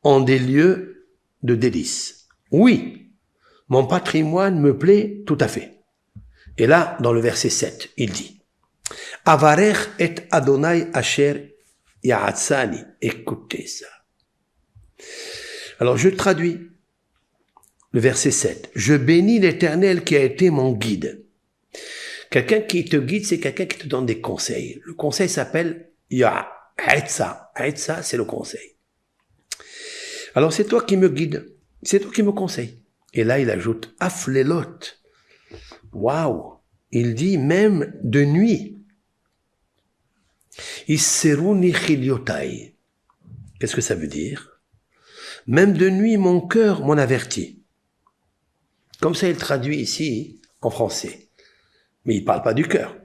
en des lieux de délices. Oui, mon patrimoine me plaît tout à fait. Et là, dans le verset 7, il dit, Avarech et Adonai Asher Ya'atzani. Écoutez ça. Alors, je traduis le verset 7. Je bénis l'Éternel qui a été mon guide. Quelqu'un qui te guide, c'est quelqu'un qui te donne des conseils. Le conseil s'appelle Ya'atza. Ya'atza, c'est le conseil. Alors, c'est toi qui me guide. C'est toi qui me conseille. Et là, il ajoute Aflelot. Waouh! Il dit même de nuit. Isseruni chiliotai. Qu'est-ce que ça veut dire? Même de nuit, mon cœur m'en avertit. Comme ça, il traduit ici en français. Mais il parle pas du cœur.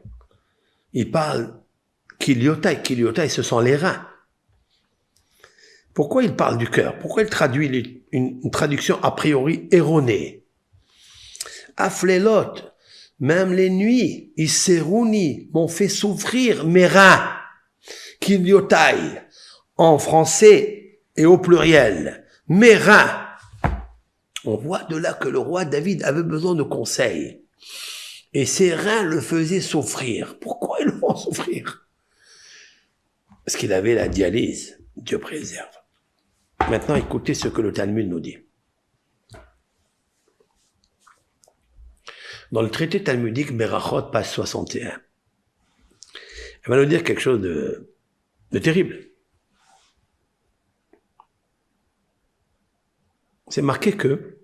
il parle kiliotai. Kiliotai, ce sont les reins. Pourquoi il parle du cœur? Pourquoi il traduit une traduction a priori erronée? Aflelot, même les nuits, Iserouni m'ont fait souffrir mes reins. Kiliotai, en français et au pluriel, mes reins. On voit de là que le roi David avait besoin de conseils. Et ses reins le faisaient souffrir. Pourquoi ils le font souffrir? Parce qu'il avait la dialyse. Dieu préserve. Maintenant, écoutez ce que le Talmud nous dit. Dans le traité talmudique Berachot, page 61, il va nous dire quelque chose de terrible. C'est marqué que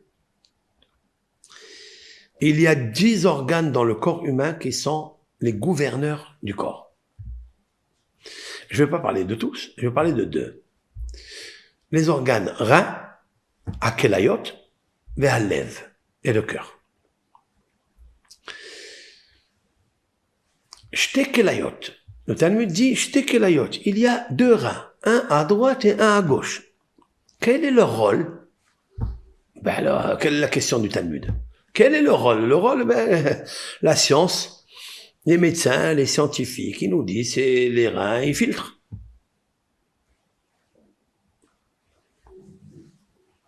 il y a 10 organes dans le corps humain qui sont les gouverneurs du corps. Je ne vais pas parler de tous, je vais parler de 2. Les organes reins, akelayot, ve'alev, et le cœur. Shtekelayot. Le Talmud dit Shtekelayot. Il y a 2 reins, un à droite et un à gauche. Quel est leur rôle? Ben alors, quelle est la question du Talmud? Quel est le rôle? Le rôle, la science, les médecins, les scientifiques, ils nous disent, c'est les reins, ils filtrent.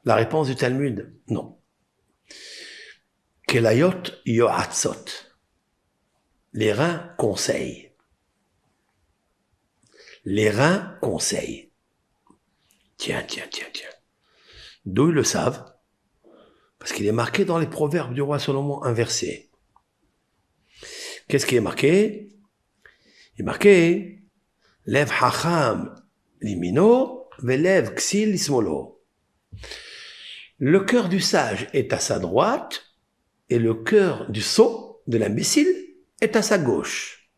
La réponse du Talmud, non. Kelayot yoatzot. Les reins conseillent. Les reins conseillent. Tiens. D'où ils le savent? Parce qu'il est marqué dans les proverbes du roi Salomon, un verset. Qu'est-ce qui est marqué? Il est marqué, Lev hacham limino, velev ksil lismolo. Le cœur du sage est à sa droite, et le cœur du sot, de l'imbécile, est à sa gauche.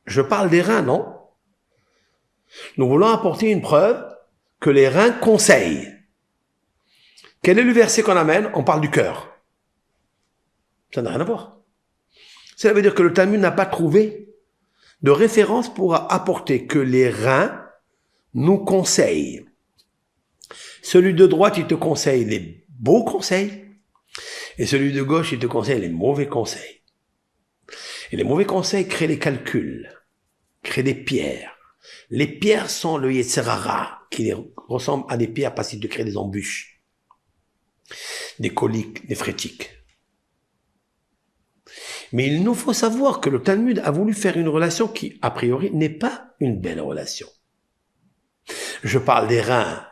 Je parle des reins, non? Nous voulons apporter une preuve que les reins conseillent. Quel est le verset qu'on amène? On parle du cœur. Ça n'a rien à voir. Cela veut dire que le Talmud n'a pas trouvé de référence pour apporter que les reins nous conseillent. Celui de droite, il te conseille les beaux conseils, et celui de gauche, il te conseille les mauvais conseils. Et les mauvais conseils créent les calculs, créent des pierres. Les pierres sont le Yetzirara, qui ressemble à des pierres parce qu'il te crée des embûches, des coliques, des frétiques. Mais il nous faut savoir que le Talmud a voulu faire une relation qui, a priori, n'est pas une belle relation. Je parle des reins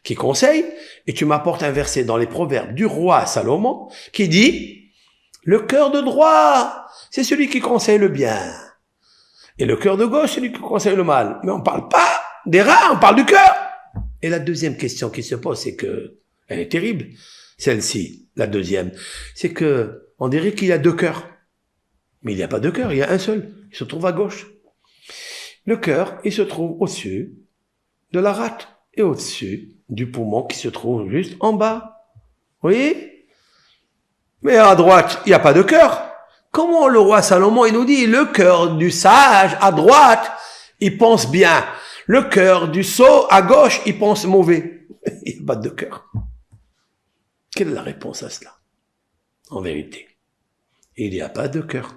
qui conseillent, et tu m'apportes un verset dans les proverbes du roi Salomon qui dit « Le cœur de droit, c'est celui qui conseille le bien. Et le cœur de gauche, c'est celui qui conseille le mal. » Mais on ne parle pas des reins, on parle du cœur. Et la deuxième question qui se pose, c'est que, elle est terrible, celle-ci, la deuxième, c'est que on dirait qu'il y a 2 cœurs. Mais il n'y a pas 2 cœurs, il y a un seul. Il se trouve à gauche. Le cœur, il se trouve au-dessus de la rate et au-dessus du poumon qui se trouve juste en bas. Vous voyez? Mais à droite, il n'y a pas de cœur. Comment le roi Salomon, il nous dit, le cœur du sage à droite, il pense bien. Le cœur du sot à gauche, il pense mauvais. Il n'y a pas de cœur. Quelle est la réponse à cela? En vérité, il n'y a pas de cœur.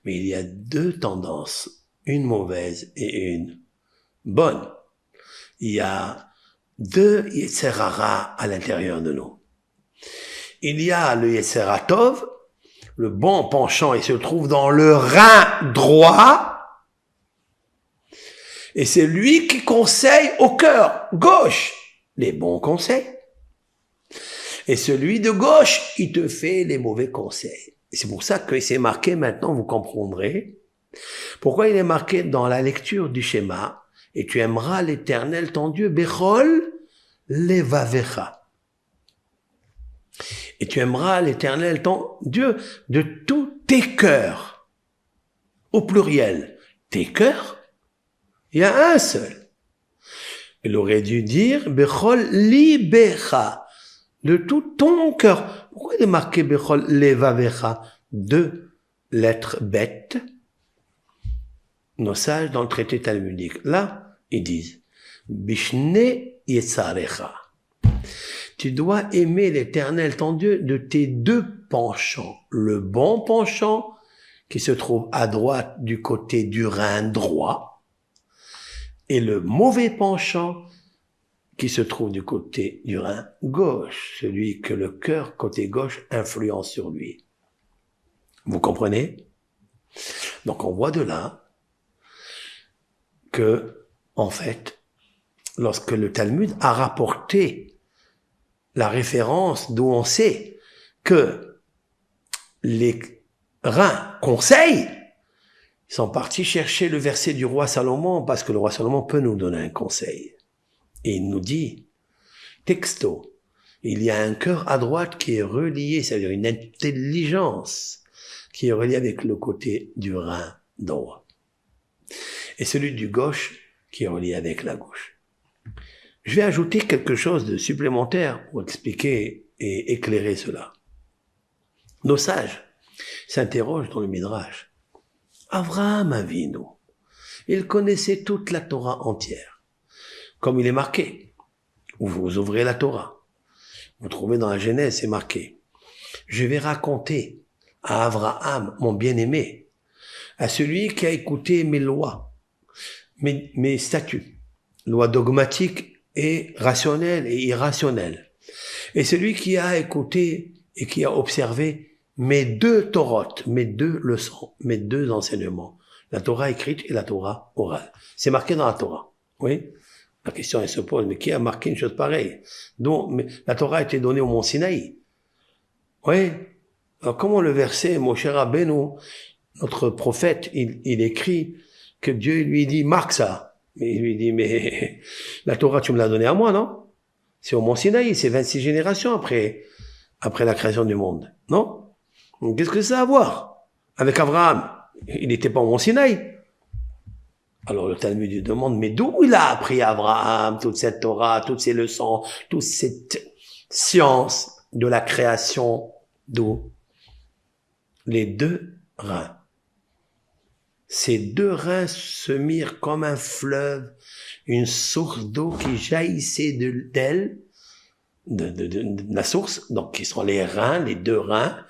Mais il y a 2 tendances, une mauvaise et une bonne. Il y a 2 Yetzirara à l'intérieur de nous. Il y a le Yetzira Tov, le bon penchant, il se trouve dans le rein droit, et c'est lui qui conseille au cœur gauche les bons conseils. Et celui de gauche, il te fait les mauvais conseils. Et c'est pour ça que c'est marqué maintenant, vous comprendrez, pourquoi il est marqué dans la lecture du schéma, et tu aimeras l'Éternel ton Dieu, Bechol levavecha. Et tu aimeras l'Éternel ton Dieu de tous tes cœurs. Au pluriel. Tes cœurs, il y a un seul. Il aurait dû dire Bechol libecha. De tout ton cœur. Pourquoi il est marqué Bechol levavecha? 2 lettre bête, nos sages dans le traité talmudique. Là, ils disent, Bishne Yetzarecha. Tu dois aimer l'Éternel, ton Dieu, de tes deux penchants. Le bon penchant, qui se trouve à droite du côté du rein droit, et le mauvais penchant, qui se trouve du côté du rein gauche, celui que le cœur, côté gauche, influence sur lui. Vous comprenez? Donc on voit de là que, en fait, lorsque le Talmud a rapporté la référence d'où on sait que les reins conseillent, ils sont partis chercher le verset du roi Salomon, parce que le roi Salomon peut nous donner un conseil. Et il nous dit, texto, il y a un cœur à droite qui est relié, c'est-à-dire une intelligence qui est reliée avec le côté du rein droit. Et celui du gauche qui est relié avec la gauche. Je vais ajouter quelque chose de supplémentaire pour expliquer et éclairer cela. Nos sages s'interrogent dans le Midrash. Avraham Avinu, il connaissait toute la Torah entière. Comme il est marqué, vous ouvrez la Torah, vous trouvez dans la Genèse, c'est marqué. Je vais raconter à Avraham, mon bien-aimé, à celui qui a écouté mes lois, mes statuts, lois dogmatiques et rationnelles et irrationnelles. Et celui qui a écouté et qui a observé mes deux Torotes, mes deux leçons, mes deux enseignements, la Torah écrite et la Torah orale. C'est marqué dans la Torah, oui. La question, elle se pose, mais qui a marqué une chose pareille? Donc, la Torah a été donnée au mont Sinaï. Oui. Alors, comment le verset, mon cher Rabbeinu, notre prophète, il écrit que Dieu lui dit, marque ça. Mais il lui dit, mais la Torah, tu me l'as donnée à moi, non? C'est au mont Sinaï, c'est 26 générations après la création du monde, non? Donc, qu'est-ce que ça a à voir avec Abraham? Il n'était pas au mont Sinaï. Alors le Talmud lui demande, mais d'où il a appris Abraham toute cette Torah, toutes ces leçons, toute cette science de la création? D'où? Les deux reins. Ces deux reins se mirent comme un fleuve, une source d'eau qui jaillissait d'elle, de la source, donc qui sont les reins, les deux reins,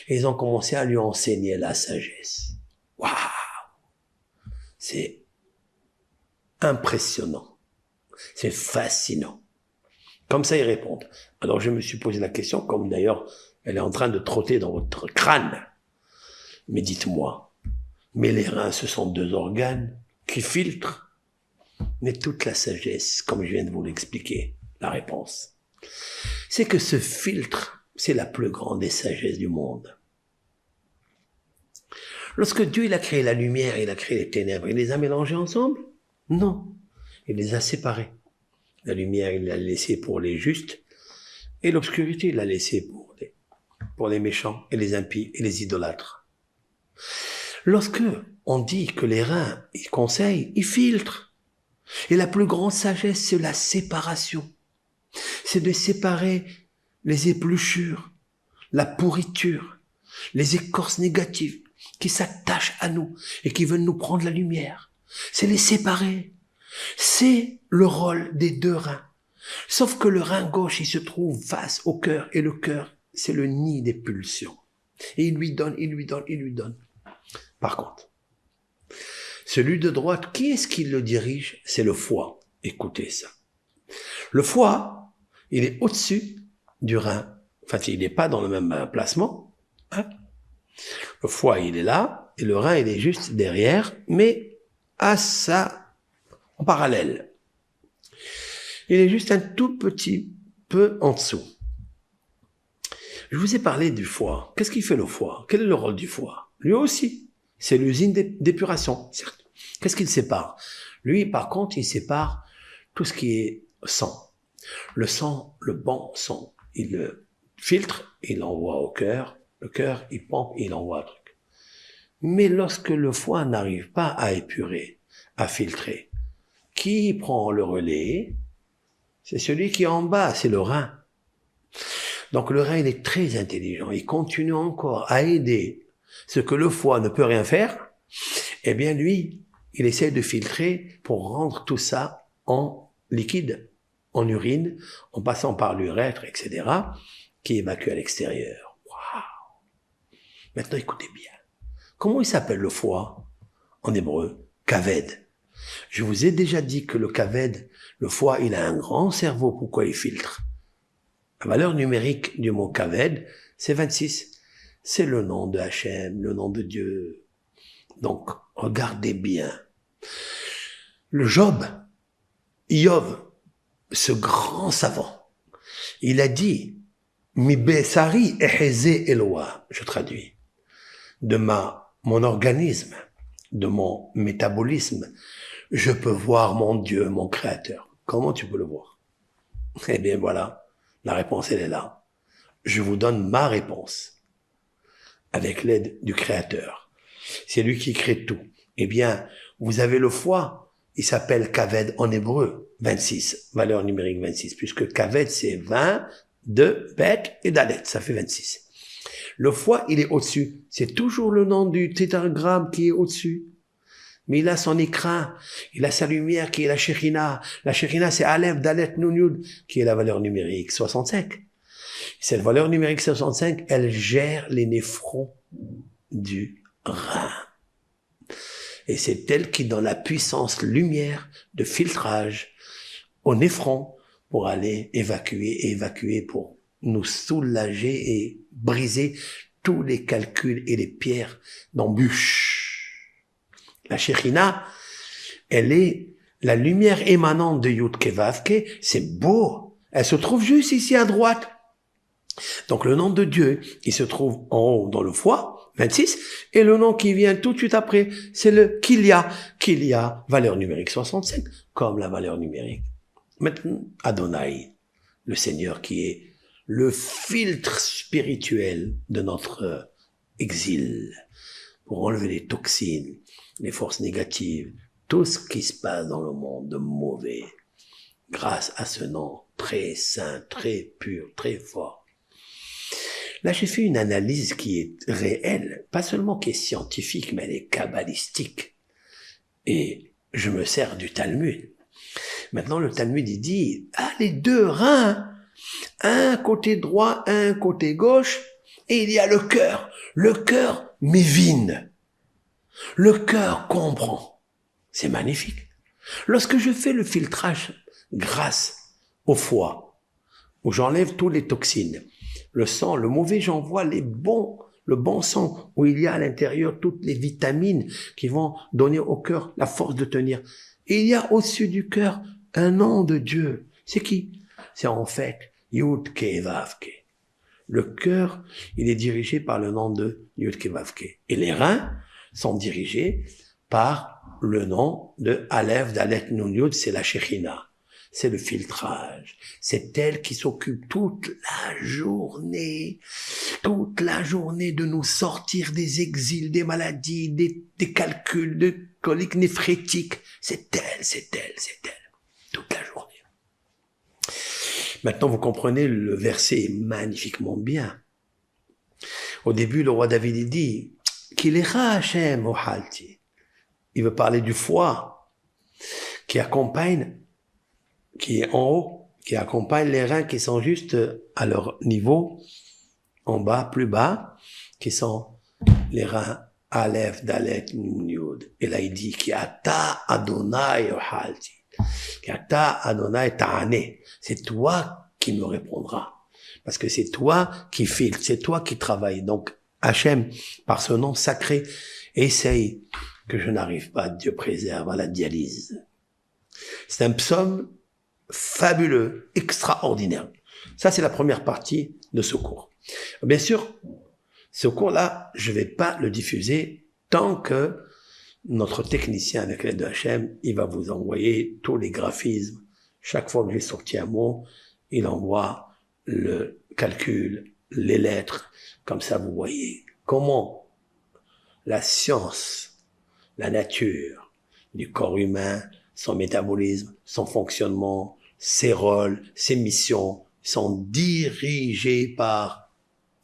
et ils ont commencé à lui enseigner la sagesse. Waouh! C'est impressionnant. C'est fascinant. Comme ça, ils répondent. Alors, je me suis posé la question, comme d'ailleurs, elle est en train de trotter dans votre crâne. Mais dites-moi, mais les reins, ce sont deux organes qui filtrent. Mais toute la sagesse, comme je viens de vous l'expliquer, la réponse, c'est que ce filtre, c'est la plus grande des sagesses du monde. Lorsque Dieu, il a créé la lumière, il a créé les ténèbres, il les a mélangées ensemble? Non, il les a séparés. La lumière, il l'a laissée pour les justes, et l'obscurité, il l'a laissée pour les méchants et les impies et les idolâtres. Lorsque on dit que les reins, ils conseillent, ils filtrent. Et la plus grande sagesse, c'est la séparation. C'est de séparer les épluchures, la pourriture, les écorces négatives qui s'attachent à nous et qui veulent nous prendre la lumière. C'est les séparer. C'est le rôle des deux reins. Sauf que le rein gauche, il se trouve face au cœur, et le cœur, c'est le nid des pulsions. Et il lui donne, il lui donne, il lui donne. Par contre, celui de droite, qui est-ce qui le dirige? C'est le foie. Écoutez ça. Le foie, il est au-dessus du rein. Enfin, il n'est pas dans le même placement. Hein? Le foie, il est là, et le rein, il est juste derrière, mais en parallèle. Il est juste un tout petit peu en dessous. Je vous ai parlé du foie. Qu'est-ce qu'il fait le foie? Quel est le rôle du foie? Lui aussi, c'est l'usine d'épuration, certes. Qu'est-ce qu'il sépare? Lui, par contre, il sépare tout ce qui est sang. Le sang, le bon sang, il le filtre, il l'envoie au cœur. Le cœur, il pompe, il envoie un truc. Mais lorsque le foie n'arrive pas à épurer, à filtrer, qui prend le relais? C'est celui qui est en bas, c'est le rein. Donc le rein, il est très intelligent. Il continue encore à aider ce que le foie ne peut rien faire, eh bien lui, il essaie de filtrer pour rendre tout ça en liquide, en urine, en passant par l'urètre, etc., qui évacue à l'extérieur. Waouh! Maintenant, écoutez bien. Comment il s'appelle le foie en hébreu? Kaved. Je vous ai déjà dit que le kaved, le foie, il a un grand cerveau. Pourquoi il filtre? La valeur numérique du mot kaved, c'est 26. C'est le nom de Hachem, le nom de Dieu. Donc, regardez bien. Le Job, Iov, ce grand savant, il a dit, Mi besari eheze Eloa, je traduis, de mon organisme, de mon métabolisme, je peux voir mon Dieu, mon Créateur. Comment tu peux le voir? Eh bien voilà, la réponse elle est là. Je vous donne ma réponse, avec l'aide du Créateur. C'est lui qui crée tout. Eh bien, vous avez le foie, il s'appelle Kaved en hébreu, 26, valeur numérique 26, puisque Kaved c'est 20, de Bet et Dalet, ça fait 26. Le foie, il est au-dessus. C'est toujours le nom du tétragramme qui est au-dessus. Mais il a son écran, il a sa lumière qui est la Shekhinah. La Shekhinah, c'est Aleph, Dalet, Nun, Yud, qui est la valeur numérique 65. Cette valeur numérique 65, elle gère les néphrons du rein. Et c'est elle qui donne la puissance lumière de filtrage au néphron pour aller évacuer pour nous soulager et briser tous les calculs et les pierres d'embûche. La Shekhinah, elle est la lumière émanante de Yud Ke Vav Ke, c'est beau. Elle se trouve juste ici à droite. Donc le nom de Dieu, il se trouve en haut dans le foie, 26, et le nom qui vient tout de suite après, c'est le Kilia, valeur numérique 65, comme la valeur numérique. Maintenant, Adonai, le Seigneur qui est le filtre spirituel de notre exil, pour enlever les toxines, les forces négatives, tout ce qui se passe dans le monde de mauvais, grâce à ce nom très saint, très pur, très fort. Là, j'ai fait une analyse qui est réelle, pas seulement qui est scientifique, mais elle est kabbalistique. Et je me sers du Talmud. Maintenant, le Talmud, il dit, les deux reins, un côté droit, un côté gauche, et il y a le cœur. Le cœur mévine. Le cœur comprend. C'est magnifique. Lorsque je fais le filtrage grâce au foie, où j'enlève toutes les toxines, le sang, le mauvais, j'envoie le bon sang, où il y a à l'intérieur toutes les vitamines qui vont donner au cœur la force de tenir. Et il y a au-dessus du cœur un nom de Dieu. C'est qui? C'est en fait Yud Ke Vav Ke. Le cœur, il est dirigé par le nom de Yud Ke Vav Ke. Et les reins sont dirigés par le nom de Aleph, Dalet, Nun, Yud, c'est la Shekhinah. C'est le filtrage. C'est elle qui s'occupe toute la journée de nous sortir des exils, des maladies, des calculs, de coliques néphrétiques. C'est elle. Toute la journée. Maintenant, vous comprenez, le verset magnifiquement bien. Au début, le roi David dit qu'il est Hachem Ohalti. Il veut parler du foie qui accompagne, qui est en haut, qui accompagne les reins qui sont juste à leur niveau, en bas, plus bas, qui sont les reins Aleph, Dalet, Nun, Yud. Et là, il dit qui ata Adonai Ohalti. Qui ata Adonai Ta'ane. C'est toi qui me répondras. Parce que c'est toi qui filtres, c'est toi qui travailles. Donc, Hachem, par ce nom sacré, essaye que je n'arrive pas, Dieu préserve, à la dialyse. C'est un psaume fabuleux, extraordinaire. Ça, c'est la première partie de ce cours. Bien sûr, ce cours-là, je vais pas le diffuser tant que notre technicien, avec l'aide de Hachem, il va vous envoyer tous les graphismes. Chaque fois que j'ai sorti un mot, il envoie le calcul, les lettres. Comme ça, vous voyez comment la science, la nature du corps humain, son métabolisme, son fonctionnement, ses rôles, ses missions sont dirigés par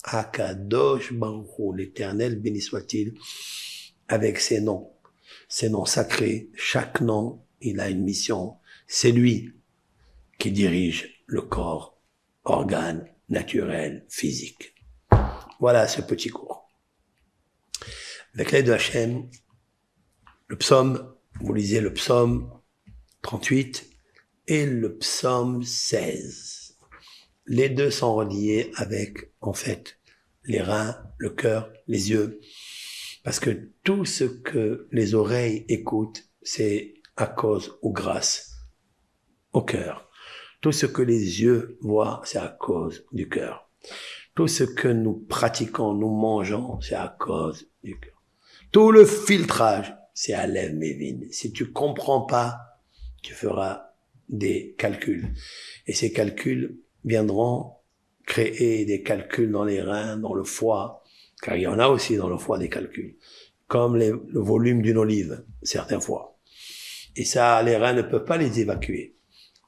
Akadosh Baruch Hu, l'Éternel béni soit-il, avec ses noms sacrés. Chaque nom, il a une mission. C'est lui qui dirige le corps, organe naturel, physique. Voilà ce petit cours. Avec l'aide de Hachem, le psaume, vous lisez le psaume 38 et le psaume 16. Les deux sont reliés avec, en fait, les reins, le cœur, les yeux. Parce que tout ce que les oreilles écoutent, c'est à cause ou grâce au cœur. Tout ce que les yeux voient, c'est à cause du cœur. Tout ce que nous pratiquons, nous mangeons, c'est à cause du cœur. Tout le filtrage, c'est à Lev Mevin. Si tu comprends pas, tu feras des calculs. Et ces calculs viendront créer des calculs dans les reins, dans le foie, car il y en a aussi dans le foie des calculs, comme le volume d'une olive, certaines fois. Et ça, les reins ne peuvent pas les évacuer.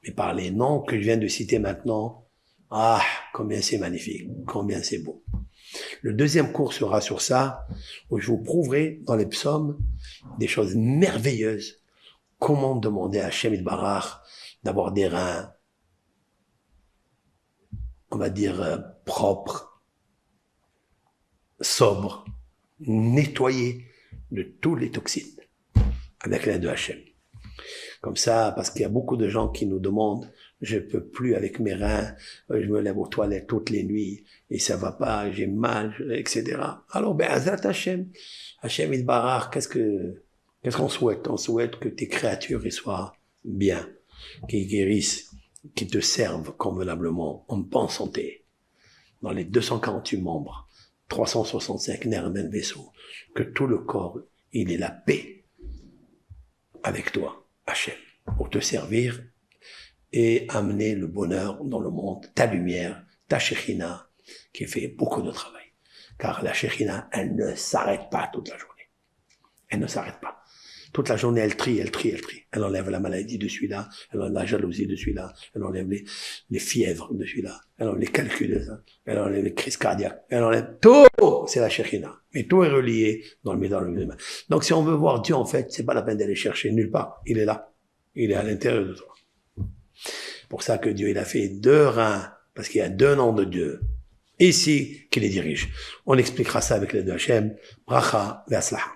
Mais par les noms que je viens de citer maintenant, ah, combien c'est magnifique, combien c'est beau. Le deuxième cours sera sur ça, où je vous prouverai dans les psaumes des choses merveilleuses. Comment demander à Hashem Yitbarach d'avoir des reins, on va dire, propres, sobres, nettoyés de tous les toxines, avec l'aide de Hashem. Comme ça, parce qu'il y a beaucoup de gens qui nous demandent, je peux plus avec mes reins, je me lève aux toilettes toutes les nuits, et ça va pas, j'ai mal, etc. Alors, Azat Hashem, Hashem Yitbarach, qu'est-ce qu'on souhaite? On souhaite que tes créatures soient bien, qu'ils guérissent, qu'ils te servent convenablement, en bonne santé, dans les 248 membres, 365 nerfs d'un vaisseau, que tout le corps, il ait la paix avec toi, Hachem, pour te servir et amener le bonheur dans le monde, ta lumière, ta Shekhinah, qui fait beaucoup de travail. Car la Shekhinah, elle ne s'arrête pas toute la journée. Elle ne s'arrête pas. Toute la journée, elle trie. Elle enlève la maladie de celui-là, elle enlève la jalousie de celui-là, elle enlève les fièvres de celui-là, elle enlève les calculs de ça, elle enlève les crises cardiaques, elle enlève tout, c'est la Shekhinah. Mais tout est relié dans le middle humain. Donc si on veut voir Dieu, en fait, c'est pas la peine d'aller chercher nulle part. Il est là. Il est à l'intérieur de toi. Pour ça que Dieu, il a fait deux reins, parce qu'il y a deux noms de Dieu, ici, qui les dirige. On expliquera ça avec les deux Hachem, Bracha, Ve'aslaha.